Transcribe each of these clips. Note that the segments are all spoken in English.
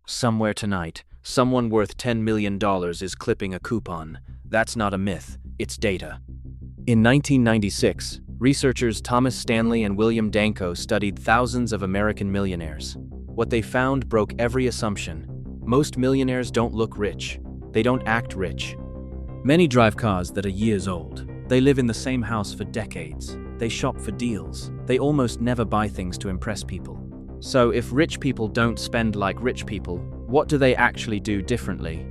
Somewhere tonight, someone worth $10 million is clipping a coupon. That's not a myth, it's data. In 1996, researchers Thomas Stanley and William Danko studied thousands of American millionaires. What they found broke every assumption. Most millionaires don't look rich. They don't act rich. Many drive cars that are years old. They live in the same house for decades. They shop for deals. They almost never buy things to impress people. So if rich people don't spend like rich people, what do they actually do differently?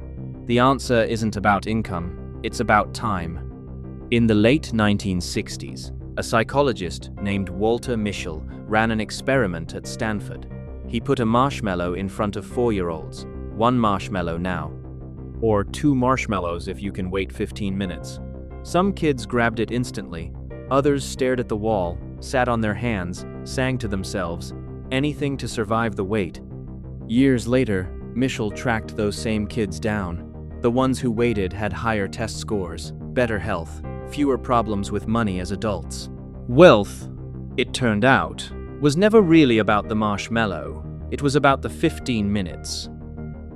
The answer isn't about income, it's about time. In the late 1960s, a psychologist named Walter Mischel ran an experiment at Stanford. He put a marshmallow in front of 4-year-olds. 1 marshmallow now. Or 2 marshmallows if you can wait 15 minutes. Some kids grabbed it instantly. Others stared at the wall, sat on their hands, sang to themselves, anything to survive the wait. Years later, Mischel tracked those same kids down. The ones who waited had higher test scores, better health, fewer problems with money as adults. Wealth, it turned out, was never really about the marshmallow. It was about the 15 minutes.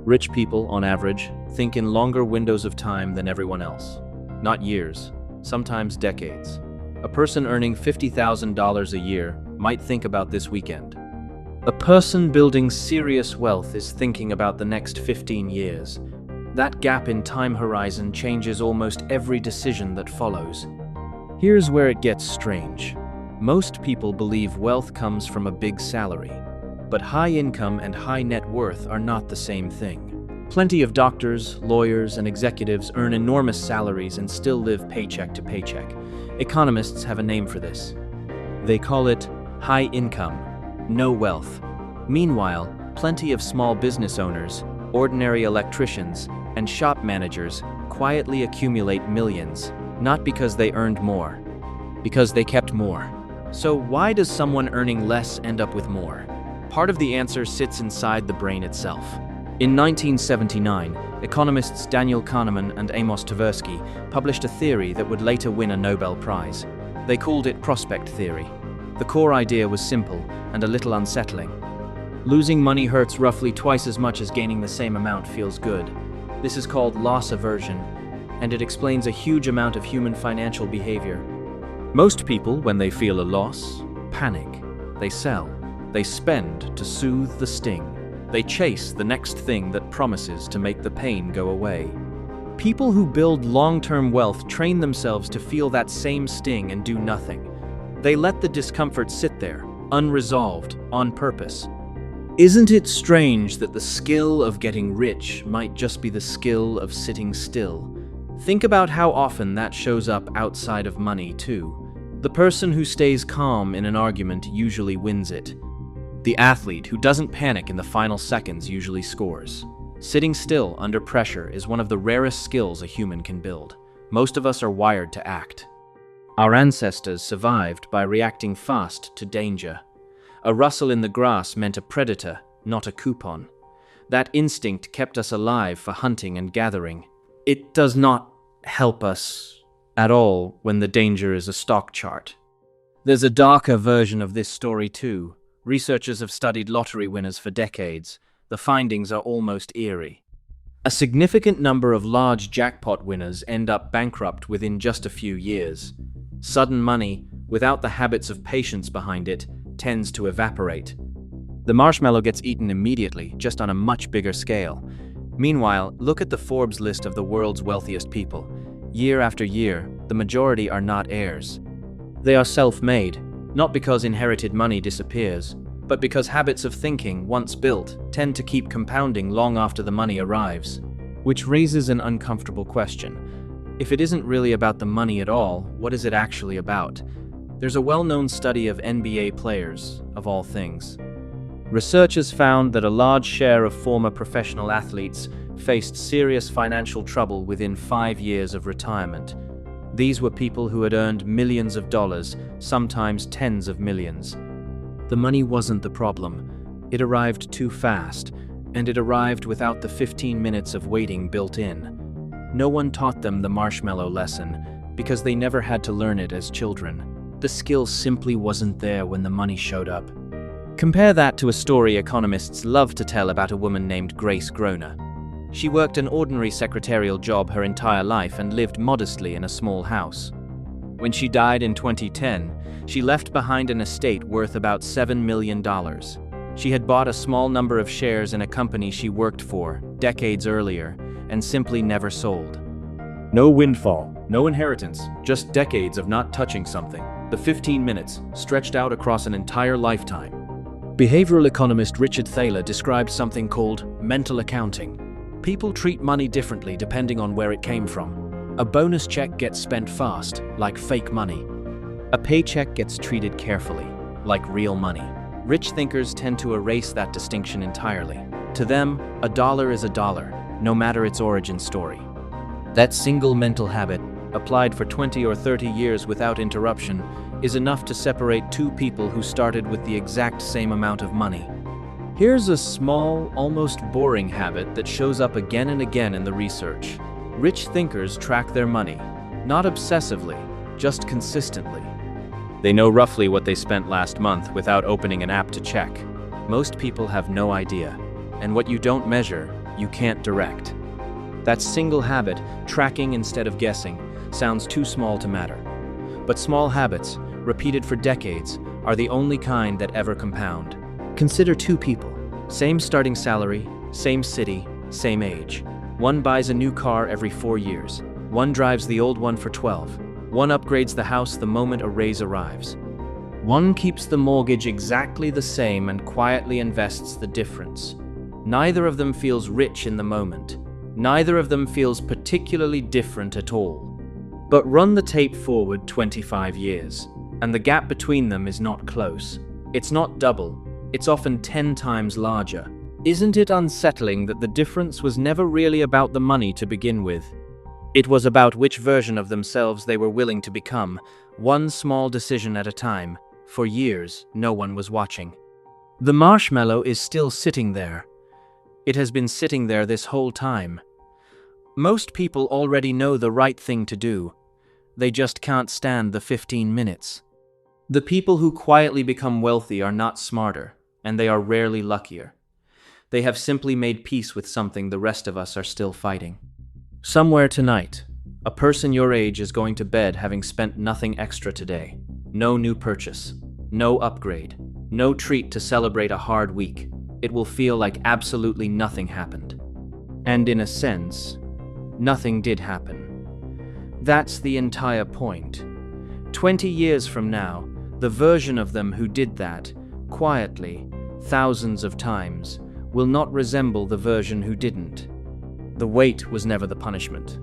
Rich people, on average, think in longer windows of time than everyone else. Not years, sometimes decades. A person earning $50,000 a year might think about this weekend. A person building serious wealth is thinking about the next 15 years. That gap in time horizon changes almost every decision that follows. Here's where it gets strange. Most people believe wealth comes from a big salary. But high income and high net worth are not the same thing. Plenty of doctors, lawyers, and executives earn enormous salaries and still live paycheck to paycheck. Economists have a name for this. They call it high income, no wealth. Meanwhile, plenty of small business owners, ordinary electricians, and shop managers quietly accumulate millions, not because they earned more, because they kept more. So why does someone earning less end up with more? Part of the answer sits inside the brain itself. In 1979, economists Daniel Kahneman and Amos Tversky published a theory that would later win a Nobel Prize. They called it prospect theory. The core idea was simple and a little unsettling. Losing money hurts roughly twice as much as gaining the same amount feels good. This is called loss aversion, and it explains a huge amount of human financial behavior. Most people, when they feel a loss, panic. They sell. They spend to soothe the sting. They chase the next thing that promises to make the pain go away. People who build long-term wealth train themselves to feel that same sting and do nothing. They let the discomfort sit there, unresolved, on purpose. Isn't it strange that the skill of getting rich might just be the skill of sitting still? Think about how often that shows up outside of money, too. The person who stays calm in an argument usually wins it. The athlete who doesn't panic in the final seconds usually scores. Sitting still under pressure is one of the rarest skills a human can build. Most of us are wired to act. Our ancestors survived by reacting fast to danger. A rustle in the grass meant a predator, not a coupon. That instinct kept us alive for hunting and gathering. It does not help us at all when the danger is a stock chart. There's a darker version of this story too. Researchers have studied lottery winners for decades. The findings are almost eerie. A significant number of large jackpot winners end up bankrupt within just a few years. Sudden money, without the habits of patience behind it, tends to evaporate. The marshmallow gets eaten immediately, just on a much bigger scale. Meanwhile, look at the Forbes list of the world's wealthiest people. Year after year, the majority are not heirs. They are self-made, not because inherited money disappears, but because habits of thinking, once built, tend to keep compounding long after the money arrives. Which raises an uncomfortable question. If it isn't really about the money at all, what is it actually about? There's a well-known study of NBA players, of all things. Researchers found that a large share of former professional athletes faced serious financial trouble within 5 years of retirement. These were people who had earned millions of dollars, sometimes tens of millions. The money wasn't the problem. It arrived too fast, and it arrived without the 15 minutes of waiting built in. No one taught them the marshmallow lesson because they never had to learn it as children. The skill simply wasn't there when the money showed up. Compare that to a story economists love to tell about a woman named Grace Groner. She worked an ordinary secretarial job her entire life and lived modestly in a small house. When she died in 2010, she left behind an estate worth about $7 million. She had bought a small number of shares in a company she worked for decades earlier and simply never sold. No windfall, no inheritance, just decades of not touching something. The 15 minutes stretched out across an entire lifetime. Behavioral economist Richard Thaler described something called mental accounting. People treat money differently depending on where it came from. A bonus check gets spent fast, like fake money. A paycheck gets treated carefully, like real money. Rich thinkers tend to erase that distinction entirely. To them, a dollar is a dollar, no matter its origin story. That single mental habit, applied for 20 or 30 years without interruption, is enough to separate two people who started with the exact same amount of money. Here's a small, almost boring habit that shows up again and again in the research. Rich thinkers track their money, not obsessively, just consistently. They know roughly what they spent last month without opening an app to check. Most people have no idea, and what you don't measure, you can't direct. That single habit, tracking instead of guessing, sounds too small to matter. But small habits, repeated for decades, are the only kind that ever compound. Consider two people, same starting salary, same city, same age. One buys a new car every 4 years. One drives the old one for 12. One upgrades the house the moment a raise arrives. One keeps the mortgage exactly the same and quietly invests the difference. Neither of them feels rich in the moment. Neither of them feels particularly different at all. But run the tape forward 25 years, and the gap between them is not close. It's not double, it's often 10 times larger. Isn't it unsettling that the difference was never really about the money to begin with? It was about which version of themselves they were willing to become, one small decision at a time. For years, no one was watching. The marshmallow is still sitting there. It has been sitting there this whole time. Most people already know the right thing to do. They just can't stand the 15 minutes. The people who quietly become wealthy are not smarter, and they are rarely luckier. They have simply made peace with something the rest of us are still fighting. Somewhere tonight, a person your age is going to bed having spent nothing extra today. No new purchase, no upgrade, no treat to celebrate a hard week. It will feel like absolutely nothing happened. And in a sense, nothing did happen. That's the entire point. 20 years from now, the version of them who did that, quietly, thousands of times, will not resemble the version who didn't. The wait was never the punishment.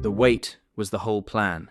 The wait was the whole plan.